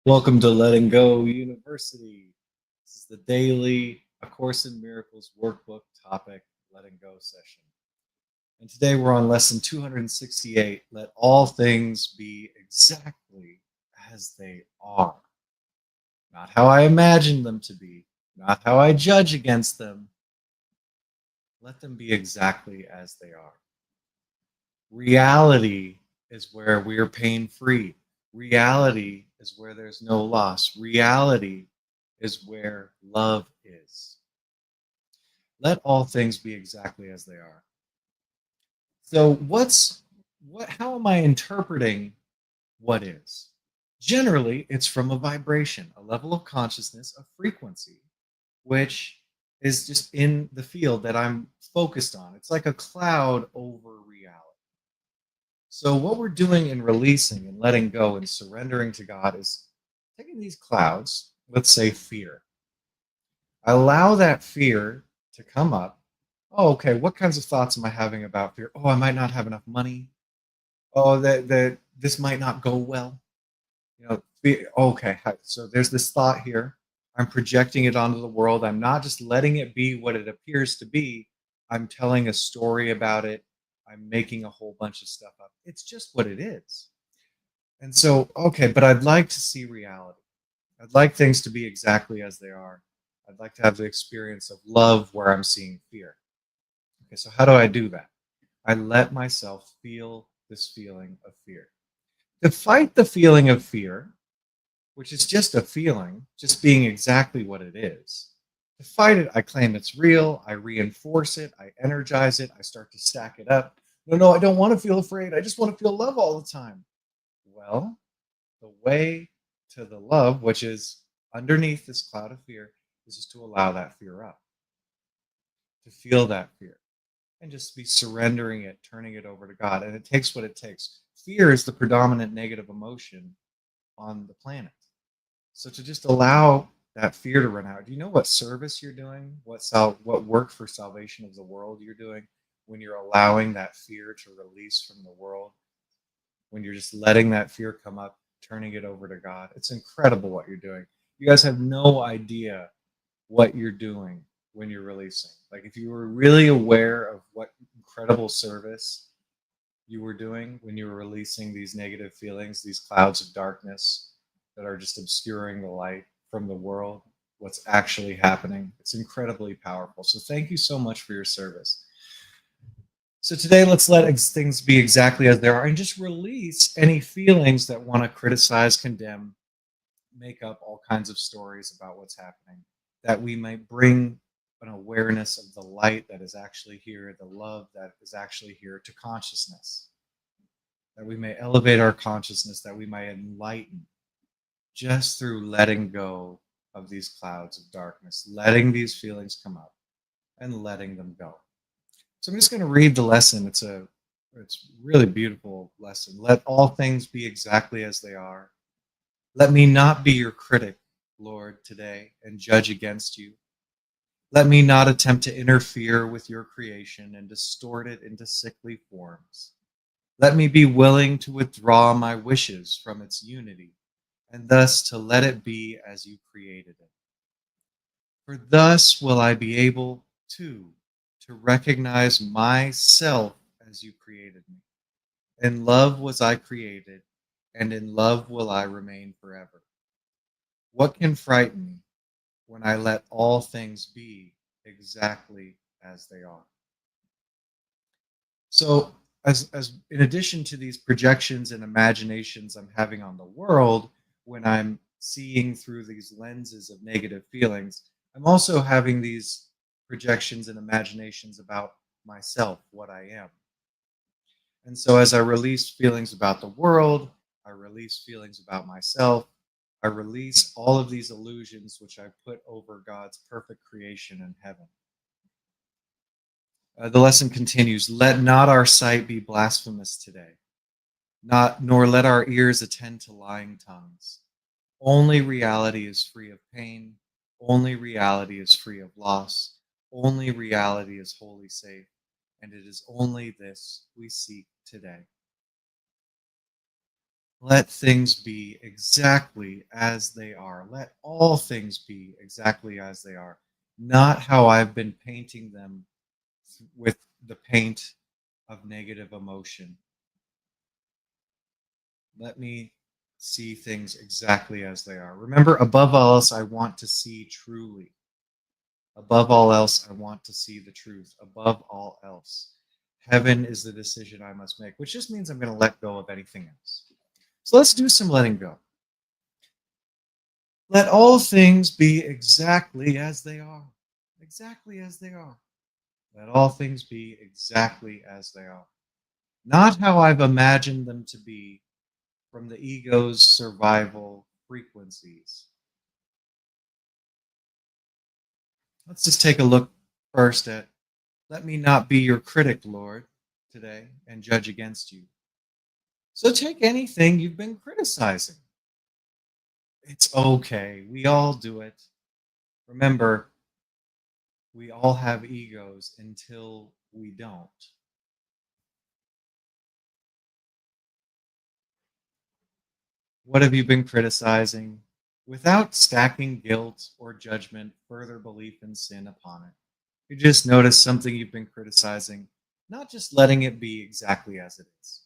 Welcome to Letting Go University. This is the daily A Course in Miracles workbook topic, Letting Go session. And today we're on lesson 268, Let All Things Be Exactly as They Are. Not how I imagine them to be, not how I judge against them. Let them be exactly as they are. Reality is where we are pain free. Reality is where there's no loss. Reality is where love is. Let all things be exactly as they are. So how am I interpreting what is? Generally, it's from a vibration, a level of consciousness, a frequency, which is just in the field that I'm focused on. It's like a cloud over reality. So what we're doing in releasing and letting go and surrendering to God is taking these clouds, let's say fear. I allow that fear to come up. Oh, okay, what kinds of thoughts am I having about fear? Oh, I might not have enough money. Oh, that this might not go well. Okay, so there's this thought here. I'm projecting it onto the world. I'm not just letting it be what it appears to be. I'm telling a story about it. I'm making a whole bunch of stuff up. It's just what it is. And so, okay, but I'd like to see reality. I'd like things to be exactly as they are. I'd like to have the experience of love where I'm seeing fear. Okay, so how do I do that? I let myself feel this feeling of fear. To fight the feeling of fear, which is just a feeling, just being exactly what it is. To fight it, I claim it's real, I reinforce it, I energize it, I start to stack it up. No, I don't want to feel afraid. I just want to feel love all the time. Well, the way to the love, which is underneath this cloud of fear, is just to allow that fear up, to feel that fear, and just be surrendering it, turning it over to God. And it takes what it takes. Fear is the predominant negative emotion on the planet. So to just allow that fear to run out. Do you know what service you're doing? What work for salvation of the world you're doing when you're allowing that fear to release from the world? When you're just letting that fear come up, turning it over to God. It's incredible what you're doing. You guys have no idea what you're doing when you're releasing. Like if you were really aware of what incredible service you were doing when you were releasing these negative feelings, these clouds of darkness that are just obscuring the light from the world, what's actually happening. It's incredibly powerful. So thank you so much for your service. So today, let's let things be exactly as they are and just release any feelings that want to criticize, condemn, make up all kinds of stories about what's happening, that we might bring an awareness of the light that is actually here, the love that is actually here to consciousness, that we may elevate our consciousness, that we might enlighten just through letting go of these clouds of darkness, letting these feelings come up and letting them go. So I'm just going to read the lesson. It's really beautiful lesson. Let all things be exactly as they are. Let me not be your critic, Lord, today and judge against you. Let me not attempt to interfere with your creation and distort it into sickly forms. Let me be willing to withdraw my wishes from its unity and thus to let it be as you created it. For thus will I be able to recognize myself as you created me. In love was I created, and in love will I remain forever. What can frighten me when I let all things be exactly as they are? So, as in addition to these projections and imaginations I'm having on the world, when I'm seeing through these lenses of negative feelings, I'm also having these projections and imaginations about myself, what I am. And so as I release feelings about the world, I release feelings about myself, I release all of these illusions which I put over God's perfect creation in heaven. The lesson continues, let not our sight be blasphemous today, nor let our ears attend to lying tongues. Only reality is free of pain. Only reality is free of loss. Only reality is wholly safe. And it is only this we seek today. Let things be exactly as they are. Let all things be exactly as they are. Not how I've been painting them with the paint of negative emotion. Let me see things exactly as they are. Remember, above all else, I want to see truly. Above all else, I want to see the truth. Above all else. Heaven is the decision I must make, which just means I'm going to let go of anything else. So let's do some letting go. Let all things be exactly as they are. Exactly as they are. Let all things be exactly as they are. Not how I've imagined them to be from the ego's survival frequencies. Let's just take a look first at, let me not be your critic, Lord, today, and judge against you. So take anything you've been criticizing. It's okay. We all do it. Remember, we all have egos until we don't. What have you been criticizing? Without stacking guilt or judgment, further belief in sin upon it. You just notice something you've been criticizing, not just letting it be exactly as it is.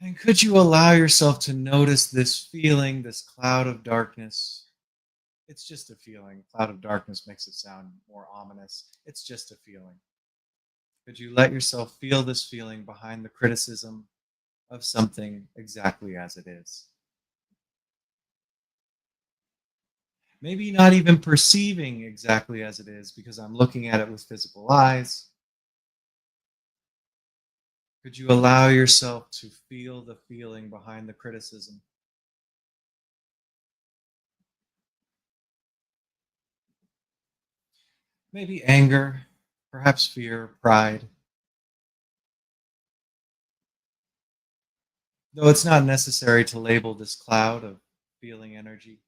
And could you allow yourself to notice this feeling, this cloud of darkness? It's just a feeling. Cloud of darkness makes it sound more ominous. It's just a feeling. Could you let yourself feel this feeling behind the criticism of something exactly as it is? Maybe not even perceiving exactly as it is because I'm looking at it with physical eyes. Could you allow yourself to feel the feeling behind the criticism? Maybe anger, perhaps fear, pride. Though it's not necessary to label this cloud of feeling energy,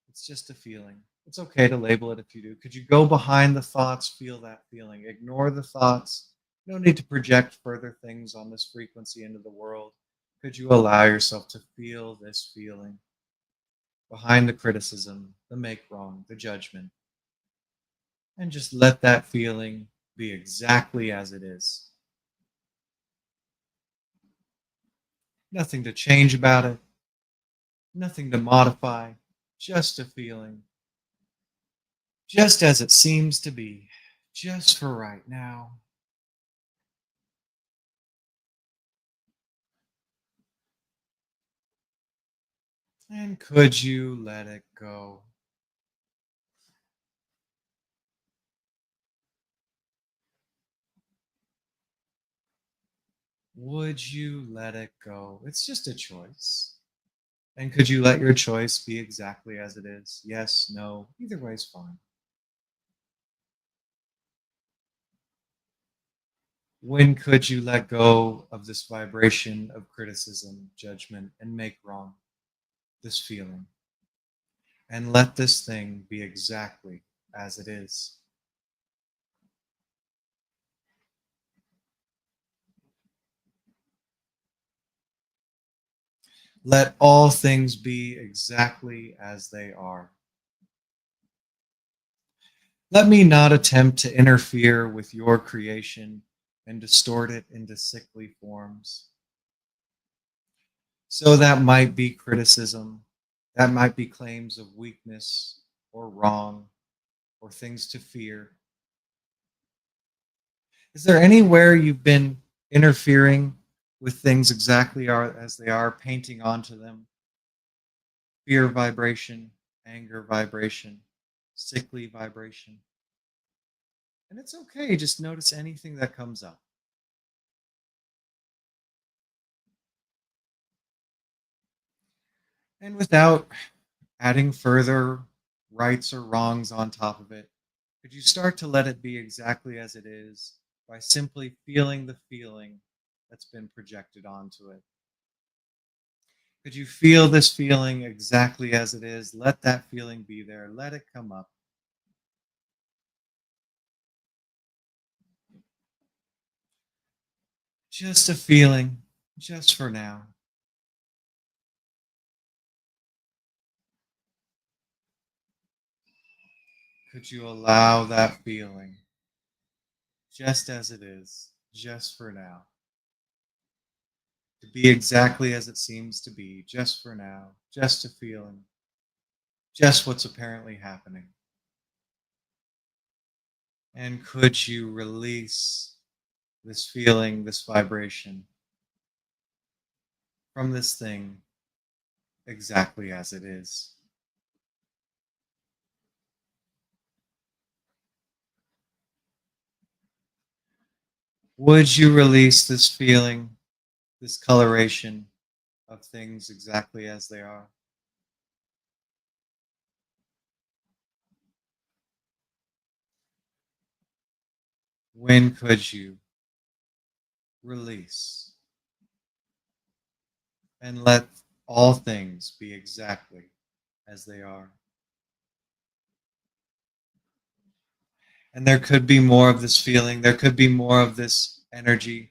it's just a feeling. It's okay to label it if you do. Could you go behind the thoughts, feel that feeling? Ignore the thoughts. No need to project further things on this frequency into the world. Could you allow yourself to feel this feeling behind the criticism, the make wrong, the judgment, and just let that feeling be exactly as it is? Nothing to change about it, nothing to modify, just a feeling, just as it seems to be, just for right now. And could you let it go? Would you let it go? It's just a choice. And could you let your choice be exactly as it is? Yes, no, either way is fine. When could you let go of this vibration of criticism, judgment, and make wrong, this feeling, and let this thing be exactly as it is? Let all things be exactly as they are. Let me not attempt to interfere with your creation and distort it into sickly forms. So that might be criticism, that might be claims of weakness or wrong or things to fear. Is there anywhere you've been interfering with things exactly as they are, painting onto them? Fear vibration, anger vibration, sickly vibration. And it's okay, just notice anything that comes up. And without adding further rights or wrongs on top of it, could you start to let it be exactly as it is by simply feeling the feeling that's been projected onto it? Could you feel this feeling exactly as it is? Let that feeling be there. Let it come up. Just a feeling, just for now. Could you allow that feeling, just as it is, just for now, to be exactly as it seems to be, just for now, just a feeling, just what's apparently happening? And could you release this feeling, this vibration from this thing exactly as it is? Would you release this feeling, this coloration of things exactly as they are? When could you release and let all things be exactly as they are? And there could be more of this feeling, there could be more of this energy,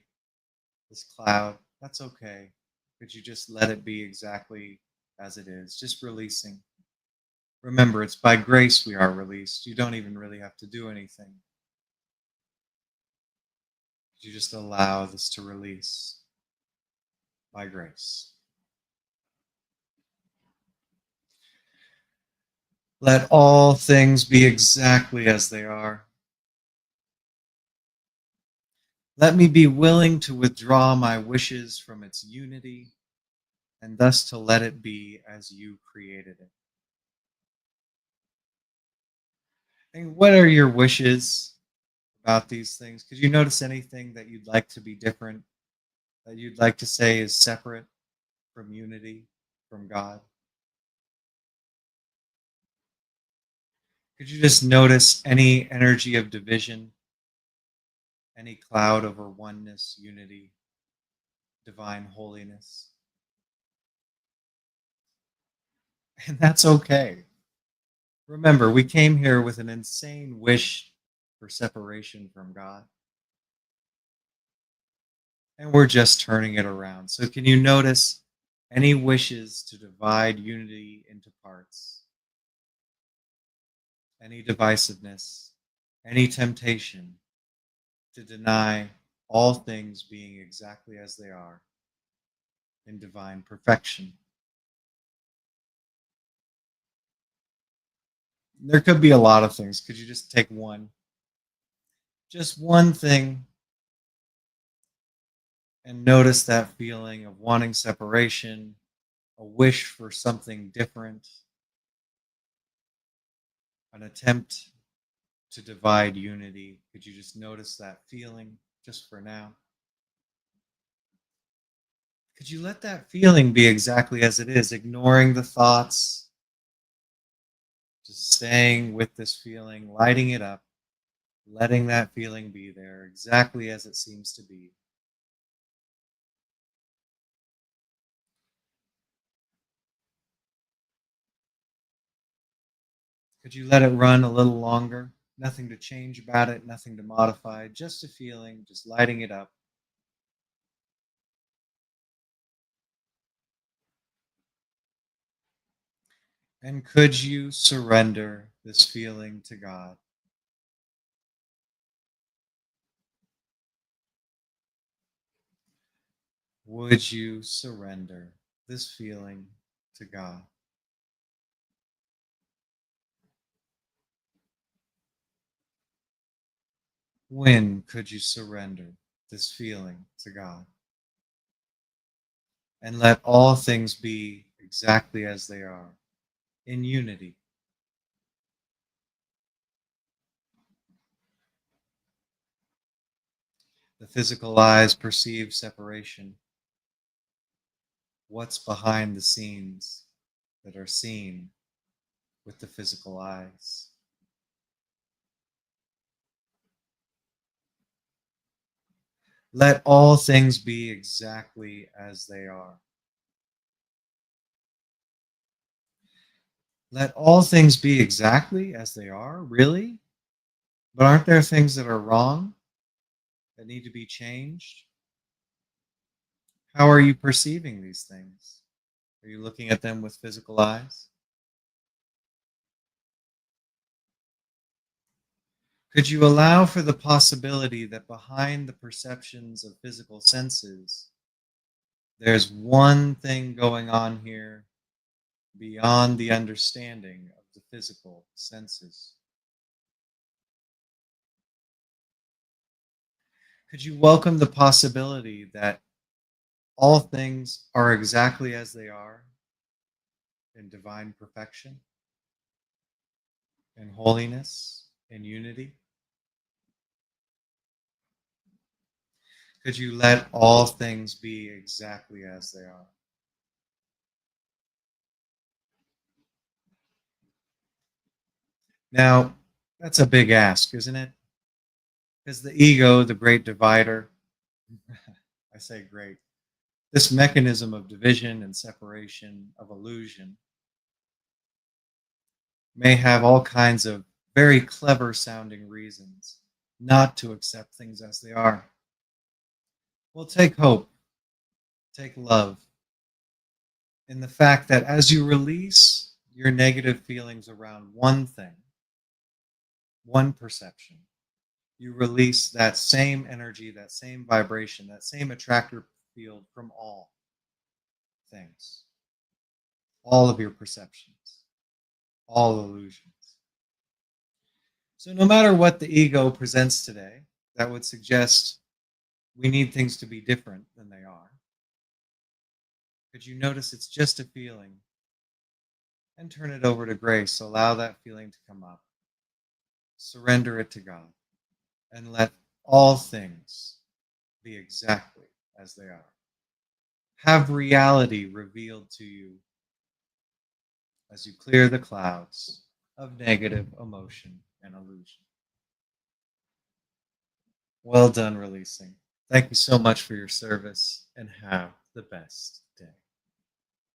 this cloud. That's okay. Could you just let it be exactly as it is? Just releasing. Remember, it's by grace we are released. You don't even really have to do anything. You just allow this to release by grace. Let all things be exactly as they are. Let me be willing to withdraw my wishes from its unity and thus to let it be as you created it. And what are your wishes about these things? Could you notice anything that you'd like to be different, that you'd like to say is separate from unity, from God? Could you just notice any energy of division, any cloud over oneness, unity, divine holiness? And that's okay. Remember, we came here with an insane wish for separation from God, and we're just turning it around. So, can you notice any wishes to divide unity into parts? Any divisiveness, any temptation to deny all things being exactly as they are in divine perfection? There could be a lot of things. Could you just take one? Just one thing and notice that feeling of wanting separation, a wish for something different, an attempt to divide unity. Could you just notice that feeling just for now? Could you let that feeling be exactly as it is, ignoring the thoughts, just staying with this feeling, lighting it up, letting that feeling be there exactly as it seems to be? Could you let it run a little longer? Nothing to change about it, nothing to modify, just a feeling, just lighting it up. And could you surrender this feeling to God? Would you surrender this feeling to God? When could you surrender this feeling to God? And let all things be exactly as they are, in unity. The physical eyes perceive separation. What's behind the scenes that are seen with the physical eyes? Let all things be exactly as they are. Let all things be exactly as they are? Really? But aren't there things that are wrong that need to be changed? How are you perceiving these things? Are you looking at them with physical eyes? Could you allow for the possibility that behind the perceptions of physical senses, there's one thing going on here beyond the understanding of the physical senses? Could you welcome the possibility that all things are exactly as they are in divine perfection, in holiness, in unity? Could you let all things be exactly as they are? Now, that's a big ask, isn't it? Because the ego, the great divider, I say great, this mechanism of division and separation, of illusion, may have all kinds of very clever sounding reasons not to accept things as they are. Well, take hope, take love in the fact that as you release your negative feelings around one thing, one perception, you release that same energy, that same vibration, that same attractor field from all things, all of your perceptions, all illusions. So, no matter what the ego presents today, that would suggest we need things to be different than they are. Could you notice it's just a feeling and turn it over to grace? Allow that feeling to come up, surrender it to God, and let all things be exactly as they are. Have reality revealed to you as you clear the clouds of negative emotion and illusion. Well done, releasing. Thank you so much for your service and have the best.